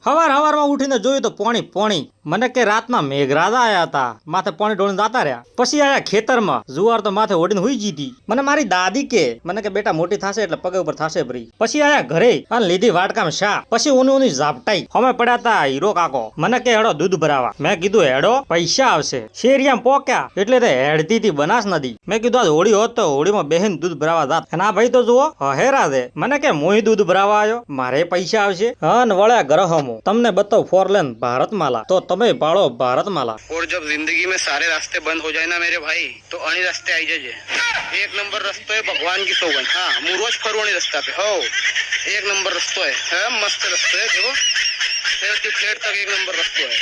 હવારમાં ઉઠીને જોયું તો પોણી મને કે રાતના મેઘરાજા આયા હતા, માથે પાણી ઢોળીને જાતા રહ્યા. પછી આયા ખેતરમાં જુવાર તો માથે ઓઢીને હુઈ જીતી. મને મારી દાદી કે મને કે બેટા મોટી થાશે એટલે પગ ઉપર થાશે ભરી. પછી આયા ઘરે અને લીધી વાટકામ શા. પછી ઊની ઝાપટાઈ અમે પડ્યા તા હીરો કાકો. મને કે હેડો દૂધ ભરાવા. મેં કીધું હેડો પૈસા આવશે. શેરિયામાં પોક્યા એટલે તે હેડતી હતી બનાસ નદી. મેં કીધું આજ હોળી હોત તો હોળીમાં બેહીને દૂધ ભરાવા જાત. અને આ ભાઈ તો જુઓ હેરા છે. મને કે મોહી દૂધ ભરાવા આવ્યો, મારે પૈસા આવશે. હન વળ્યા ગ્રહમો. તમને બતાવ ફોરલેન ભારતમાલા તો તમે પાળો ભારતમાલા. और जब जिंदगी में सारे रास्ते बंद हो जाए ना मेरे भाई, तो अणी रास्ते आई जाए. एक नंबर रस्तो है भगवान की सौगंध. हाँ मैं रोज फरू अणी रास्ता पे. हो एक नंबर रस्तो है मस्त रस्तो है. देखो फ्लेट तक एक नंबर रस्तो है.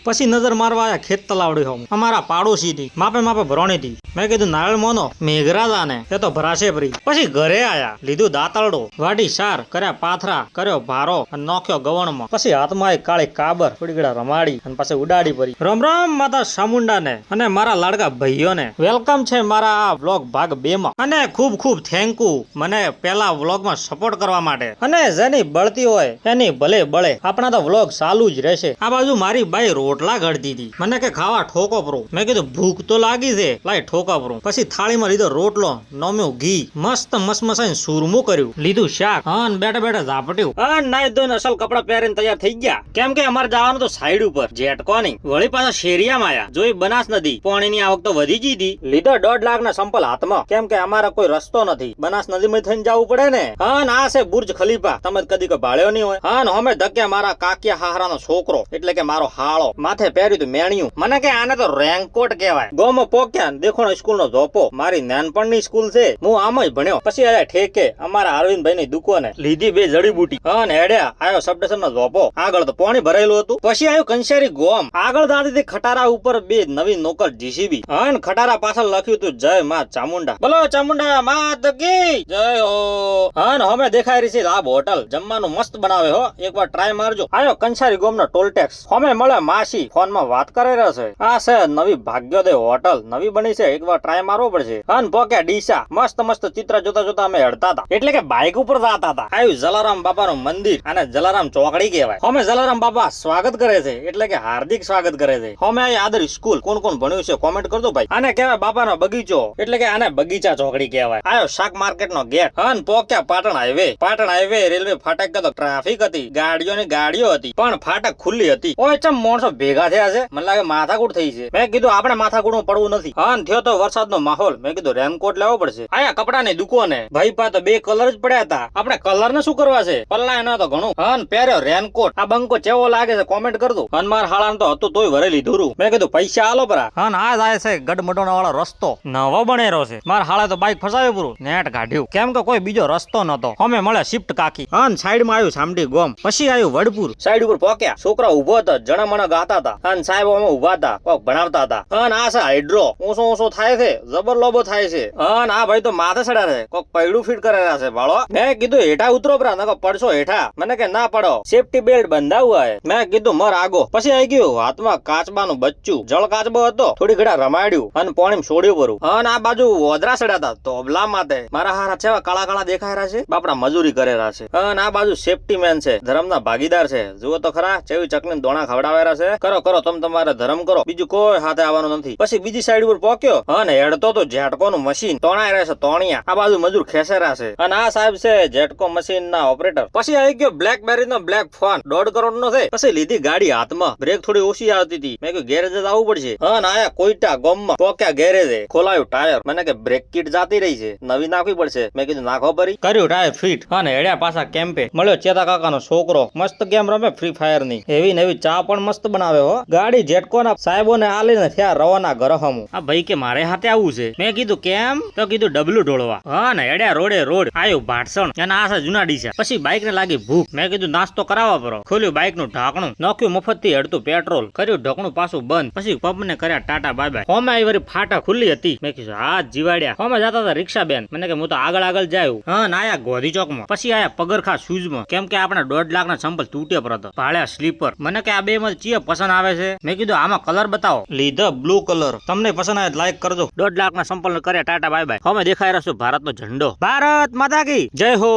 પછી નજર મારવા આયા ખેત તલાવડી હોમ અમારા પાડોશી થી માપે ભરોણી થી. મેં કીધું નારળ મોનો મેઘરાજા ને એ તો ભરાશે ભરી. પછી ઘરે આયા લીધું દાતરડો, વાડી સાર કર્યા, પાથરા કર્યો ભારો અને નોખ્યો ગવણમાં. પછી હાથમાં એક કાળી કાબર થોડીગડા રમાડી અને પછી ઉડાડી પડી. રામ રામ માતા ચામુંડા ને અને મારા લાડકા ભાઈઓ ને વેલકમ છે મારા આ વ્લોગ ભાગ 2 માં. અને ખૂબ થેન્કયુ મને પેલા વ્લોગ માં સપોર્ટ કરવા માટે. અને જેની બળતી હોય એની ભલે બળે, આપણા તો વ્લોગ ચાલુ જ રહેશે. આ બાજુ મારી બાઈ રોટલા ઘડતી હતી. મને કે ખાવા ઠોકો પરો. મેં કીધું ભૂખ તો લાગી છે, લાય ઠોકા પરો. પછી થાળીમાં લીધો રોટલો, નોમ્યું ઘી, મસ્ત મસમસાઈને સુરમું કર્યું, લીધું શાક, હન બેઠા ઝાપટ્યું, હન નાઈ ધોઈને અસલ કપડા પહેરીને તૈયાર થઈ ગયા. કેમ કે અમારે જવાનું તો સાઈડ ઉપર જેટકો નહીં. વળી પાછા શેરિયામાં આયા. જોઈ બનાસ નદી, પાણીની આવક તો વધી ગઈ હતી. લીધો 1.5 લાખ ના સંપલ હાથમાં. કેમ કે અમારે કોઈ રસ્તો નથી, બનાસ નદીમાં થઈને જવું પડે ને. હન આ છે બુર્જ ખલીફા. તમે કદી કોઈ ભાળ્યો નહીં હોય. હન અમે ધક્યા મારા કાકિયા હાહરાનો છોકરો એટલે કે મારો હાળો. માથે પહેર્યું તું મેણિયું. મને કે આને તો રેનકોટ કહેવાય. ગોમો પોક્યા દેખોણો સ્કૂલ નો ઝોપો. મારી નાનપણની સ્કૂલ છે, હું આમ જ ભણ્યો. પછી આયા ઠેકે અમારા અરવિંદભાઈ ની દુકાને, લીધી 2 જડીબુટી. હન હેડ્યા આયો સબસ્ટેશન નો ઝોપો. આગળ તો પાણી ભરેલું હતું. પછી આવ્યું કંસારી ગોમ. આગળ દાદી ખટારા ઉપર 2 નવી નોકર જીસીબી. હન ખટારા પાછળ લખ્યું હતું જય માં ચામુંડા. બોલો ચામુંડા માત કી જય હો. હન અમે દેખાઈ રહી છે લાભ હોટલ. જમવાનું મસ્ત બનાવે હો, એકવાર ટ્રાય મારજો. આયો કંસારી ગોમ નો ટોલ ટેક્સ. અમે મળે માસી ફોન માં વાત કરી રહ્યા છે. આ છે નવી ભાગ્યોદય હોટલ, નવી બની છે, એકવાર ટ્રાય મારવો પડશે. હન પોક્યા ડીસા. મસ્ત ચિત્ર જોતા અમે હડતા હતા, એટલે કે બાઇક ઉપર જતા હતા. આવ્યું જલારામ બાપા નું મંદિર અને જલારામ ચોકડી કહેવાય. અમે જલારામ બાપા સ્વાગત કરે છે, એટલે કે હાર્દિક સ્વાગત કરે છે. અમે આ આદર સ્કૂલ કોણ ભણ્યું છે કોમેન્ટ કરજો ભાઈ. આને કહેવાય બાપા નો બગીચો, એટલે કે આને બગીચા ચોકડી કહેવાય. આવ્યો શાક માર્કેટ નો ગેટ. હન પોક્યા પાટણ હાઈવે. રેલવે ફાટક તો ટ્રાફિક હતી, ગાડીઓ હતી, પણ ફાટક ખુલ્લી હતી. ઓય ચમ માણસો ભેગા થયા છે, મને લાગે માથાકૂટ થઈ છે. મેં કીધું આપણે માથાકૂટમાં પડવું નથી. હન થયો તો વરસાદનો માહોલ. મેં કીધું રેનકોટ લેવો પડશે. આયા કપડાની દુકાને. ભાઈ પા તો 2 કલર જ પડ્યા હતા. આપણે કલર ને શું કરવા છે, પલ્લા ન તો ઘણું. હન પહેર્યો રેનકોટ. આ બંકો ચેવો લાગે છે કોમેન્ટ કરજો. હન માર હાળાને તો હતું તોય વરેલી ધૂરું. મેં કીધું પૈસા આલો પરા. હન આ જાય છે ગઢમડોણા વાળો રસ્તો નવો બનેરો છે. માર હાળે તો બાઈક ફસાવ્યું પૂરું, નેટ કાઢ્યું. કેમ કે કોઈ બીજો રસ્તો નતો. અમે મળે શિફ્ટ કાકી. હન સાઈડ માં આવ્યું સામડી ગોમ. પછી આવ્યું વડપુર. સાઈડ ઉપર પોક્યા. છોકરા ઉભો હતો, જણા મણા ગાતા હતા. હન સાહેબ અમે ઉભા હતા, કોક ભણાવતા હતા. હન આ છે હાઇડ્રો. ઊંસો થાય છે, જબર લોબો થાય છે. હન આ ભાઈ તો માથે ચડ્યા છે, કોક પૈડું ફીટ કરેલા છે ભાળો. મેં કીધું હેઠા ઉતરો પરા, નકો પડશો હેઠા. મને કે ના પડો, સેફટી બેલ્ટ બંધાવું હોય. મેં કીધું મર આગો. પછી આવી ગયું હાથમાં કાચબાનું બચ્ચું. જળ કાચબો હતો, થોડી ઘડા રમાડ્યું અને પાણી છોડ્યું પરું. હન આ બાજુ ઓદરા ચડ્યા હતા તોબલા માથે. મારા હારા છેવા કાળા દેખાય રહ્યા છે, બાપડા મજૂરી કરે રહ્યા છે. હન આ બાજુ સેફટી મેન છે, ધર્મના ભાગીદાર છે. જુઓ તો ખરા ચેવી ચકલી દોણા ખવડાવેલા છે. કરો તમે તમારે ધર્મ કરો, બીજું કોઈ હાથે આવવાનું નથી. પછી બીજી સાઈડ ઉપર પોક્યો. અને હેડતો તો જેટકો નું મશીન તોણાય રહેશે તોણિયા. આ બાજુ મજૂર ખેસેરા છે. અને આ સાહેબ છે જેટકો મશીન ના ઓપરેટર. પછી આવી ગયો બ્લેકબેરી નો બ્લેક ફોન 1.5 કરોડ નો છે. પછી લીધી ગાડી હાથમાં. બ્રેક થોડી ઓછી આવતી હતી. મેં કીધું ગેરેજ આવવું પડશે. હન આયા કોઈટા ગોમમાં પોક્યા ગેરેજે. ખોલાયું ટાયર. મને કે બ્રેક કીટ જાતી રહી છે, નવી નાખવી પડશે. મેં કીધું નાખો પરી. કર્યું ટાયર ફિટ. અને હેડ્યા પાછા કેમ્પે. મળ્યો ચેતા કાકા નો છોકરો, મસ્ત ગેમ રમે ફ્રી ફાયર ની. એવી નવી ચા પણ મસ્ત બનાવે હો. ગાડી જેટકો ના સાહેબો ને આલીને થયા રવાના ગરહમું. આ ભાઈ કે મારે હાથે આવવું છે. મેં કીધું કેમ? તો કીધું ડબલું ઢોળવા. હા ને હેડ્યા રોડ આવ્યું ભાટસણ અને આ જૂના ડીસા. પછી બાઈક ને લાગી ભૂખ. મેં કીધું નાસ્તો કરાવવા પરો. ખોલ્યું બાઈક નું ઢાંકણું, નાખ્યું મફત થી હેડતું પેટ્રોલ. કર્યું ઢાંકણું પાછું બંધ. પછી પંપ ને કર્યા ટાટા બાય બાય. હોમે આવી વળી ફાટા ખુલ્લી હતી. મેં કીધું હાથ જીવાડ્યા. હોમે જતા હતા રિક્ષા બેન. મને કે હું તો આગળ જાય. હા આયા ગોધી ચોક માં. પછી આયા પગરખા શૂઝ માં. કેમ કે આપણે 1.5 લાખ ના સંપલ તૂટે પર હતો. ભાળ્યા સ્લીપર. મને કે આ બે માં ચિયા પસંદ આવે છે. મેં કીધું આમાં કલર બતાવો. લીધા બ્લુ કલર. તમને પસંદ આવે લાઈક કરજો. 1.5 લાખ ના સંપલ કરે. Tata bye bye. હવે દેખાઈ રહ્યો ભારત નો ઝંડો. ભારત માતા કી જય હો.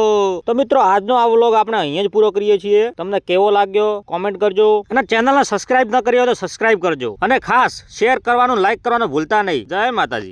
તો મિત્રો આજનો આ વ્લોગ આપણે અહીંયા જ પૂરો કરીએ છીએ. તમને કેવો લાગ્યો કોમેન્ટ કરજો અને ચેનલને સબસ્ક્રાઇબ ન કરી હોય તો સબસ્ક્રાઇબ કરજો અને ખાસ શેર કરવાનું લાઈક કરવાનું ભૂલતા નહીં. જય માતાજી.